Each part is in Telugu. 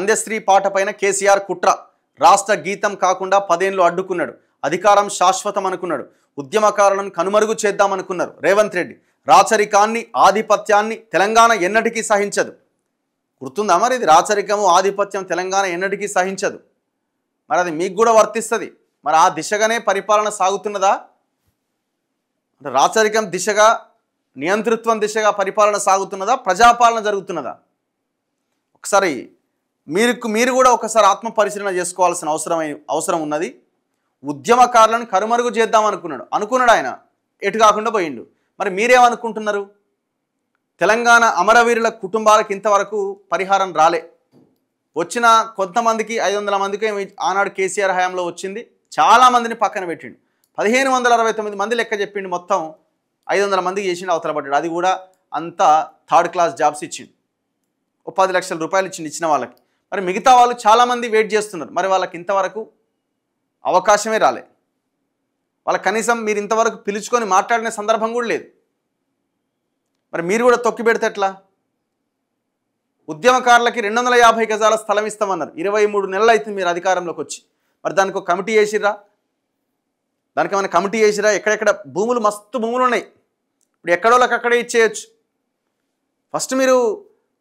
అందశ్రీ పాట పైన కేసీఆర్ కుట్ర. రాష్ట్ర గీతం కాకుండా 10 ఏళ్లు అడ్డుకున్నాడు. అధికారం శాశ్వతం అనుకున్నాడు. ఉద్యమకారులను కనుమరుగు చేద్దామనుకున్నారు రేవంత్ రెడ్డి. రాచరికాన్ని ఆధిపత్యాన్ని తెలంగాణ ఎన్నటికీ సహించదు. గుర్తుందా మరి ఇది? రాచరికము ఆధిపత్యం తెలంగాణ ఎన్నటికీ సహించదు. మరి అది మీకు కూడా వర్తిస్తుంది. మరి ఆ దిశగానే పరిపాలన సాగుతున్నదా? అంటే రాచరికం దిశగా, నియంతృత్వం దిశగా పరిపాలన సాగుతున్నదా, ప్రజాపాలన జరుగుతున్నదా? ఒకసారి మీరు కూడా ఒకసారి ఆత్మ పరిశీలన చేసుకోవాల్సిన అవసరం ఉన్నది. ఉద్యమకారులను కనుమరుగు చేద్దాం అనుకున్నాడు ఆయన, ఎటు కాకుండా పోయిండు. మరి మీరేమనుకుంటున్నారు? తెలంగాణ అమరవీరుల కుటుంబాలకు ఇంతవరకు పరిహారం రాలే. వచ్చిన కొంతమందికి 500 మందికి ఆనాడు కేసీఆర్ హయాంలో వచ్చింది. చాలామందిని పక్కన పెట్టిండు. 1569 మంది లెక్క చెప్పిండు. మొత్తం 500 మందికి చేసిండు, అవతల పడ్డాడు. అది కూడా అంతా 3rd క్లాస్ జాబ్స్ ఇచ్చిండు. 10 లక్షల రూపాయలు ఇచ్చిన వాళ్ళకి. మరి మిగతా వాళ్ళు చాలామంది వెయిట్ చేస్తున్నారు. మరి వాళ్ళకి ఇంతవరకు అవకాశమే రాలే. వాళ్ళ కనీసం మీరు ఇంతవరకు పిలుచుకొని మాట్లాడిన సందర్భం కూడా లేదు. మరి మీరు కూడా తొక్కి పెడితే ఎట్లా? ఉద్యమకారులకి 250 గజాల స్థలం ఇస్తామన్నారు. 23 నెలలు అవుతుంది మీరు అధికారంలోకి వచ్చి. మరి దానికి ఒక కమిటీ చేసిర్రా? దానికి ఏమైనా కమిటీ చేసిరా? ఎక్కడెక్కడ భూములు, మస్తు భూములు ఉన్నాయి. ఇప్పుడు ఎక్కడోళ్ళకి అక్కడే ఇచ్చేయచ్చు. ఫస్ట్ మీరు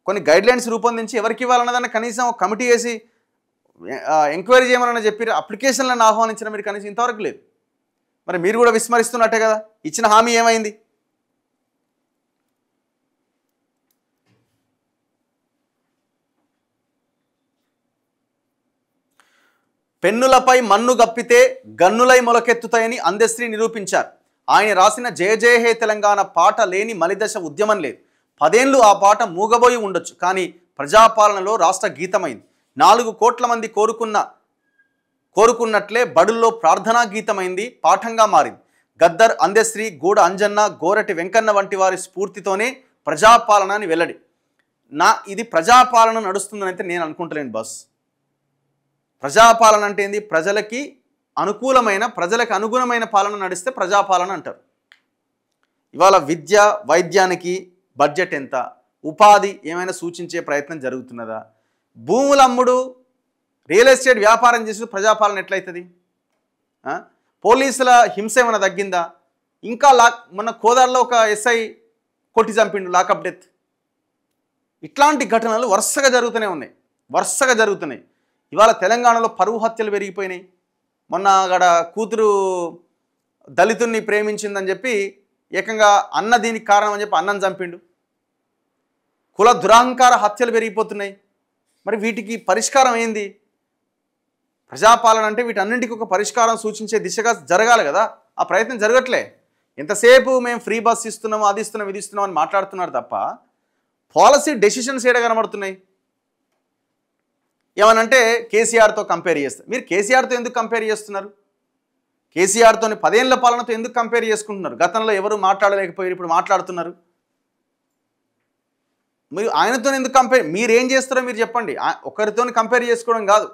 కొన్ని గైడ్లైన్స్ రూపొందించి ఎవరికి ఇవ్వాలన్నదాన్ని కనీసం ఒక కమిటీ వేసి ఎంక్వైరీ చేయమని చెప్పి అప్లికేషన్లను ఆహ్వానించిన మీరు కనీసం ఇంతవరకు లేదు. మరి మీరు కూడా విస్మరిస్తున్నట్టే కదా. ఇచ్చిన హామీ ఏమైంది? పెన్నులపై మన్ను గప్పితే గన్నులై మొలకెత్తుతాయని అందశ్రీ నిరూపించారు. ఆయన రాసిన జయ జయ హే తెలంగాణ పాట లేని మలిదశ ఉద్యమం లేదు. 10 ఏళ్లు ఆ పాట మూగబోయి ఉండొచ్చు, కానీ ప్రజాపాలనలో రాష్ట్ర గీతమైంది. 4 కోట్ల మంది కోరుకున్నట్లే బడుల్లో ప్రార్థనా గీతమైంది, పాఠంగా మారింది. గద్దర్, అందశ్రీ, గూడ అంజన్న, గోరటి వెంకన్న వంటి వారి స్ఫూర్తితోనే ప్రజాపాలన అని వెల్లడి. ఇది ప్రజాపాలన నడుస్తుందని అయితే నేను అనుకుంటలేను బాస్. ప్రజాపాలన అంటే ఏంది? ప్రజలకి అనుకూలమైన, ప్రజలకు అనుగుణమైన పాలన నడిస్తే ప్రజాపాలన అంటారు. ఇవాళ విద్య, వైద్యానికి బడ్జెట్ ఎంత? ఉపాధి ఏమైనా సూచించే ప్రయత్నం జరుగుతున్నదా? భూముల అమ్ముడు, రియల్ ఎస్టేట్ వ్యాపారం చేసి ప్రజాపాలన ఎట్లయితుంది? పోలీసుల హింస ఏమైనా తగ్గిందా? ఇంకా మొన్న కోదాడలో ఒక ఎస్ఐ కొట్టి చంపిండు, లాకప్ డెత్. ఇట్లాంటి ఘటనలు వరుసగా జరుగుతున్నాయి. ఇవాళ తెలంగాణలో పరువు హత్యలు పెరిగిపోయినాయి. మొన్న అక్కడ కూతురు దళితుడిని ప్రేమించిందని చెప్పి ఏకంగా అన్న దీనికి కారణం అని చెప్పి అన్నను చంపిండు. కుల దురహంకార హత్యలు పెరిగిపోతున్నాయి. మరి వీటికి పరిష్కారం ఏంది? ప్రజాపాలన అంటే వీటన్నింటికి ఒక పరిష్కారం సూచించే దిశగా జరగాలి కదా. ఆ ప్రయత్నం జరగట్లే. ఎంతసేపు మేము ఫ్రీ బస్ ఇస్తున్నాము, అది ఇస్తున్నాం, ఇది ఇస్తున్నాం అని మాట్లాడుతున్నారు తప్ప పాలసీ డెసిషన్స్ ఏడ కనబడుతున్నాయి? ఏమనంటే కేసీఆర్తో కంపేర్ చేస్తారు. మీరు కేసీఆర్తో ఎందుకు కంపేర్ చేస్తున్నారు? కేసీఆర్తోని 10 ఏళ్ల పాలనతో ఎందుకు కంపేర్ చేసుకుంటున్నారు? గతంలో ఎవరు మాట్లాడలేకపోయారు, ఇప్పుడు మాట్లాడుతున్నారు. మీరు ఆయనతో ఎందుకు కంపేర్? మీరేం చేస్తారో మీరు చెప్పండి. ఒకరితో కంపేర్ చేసుకోవడం కాదు.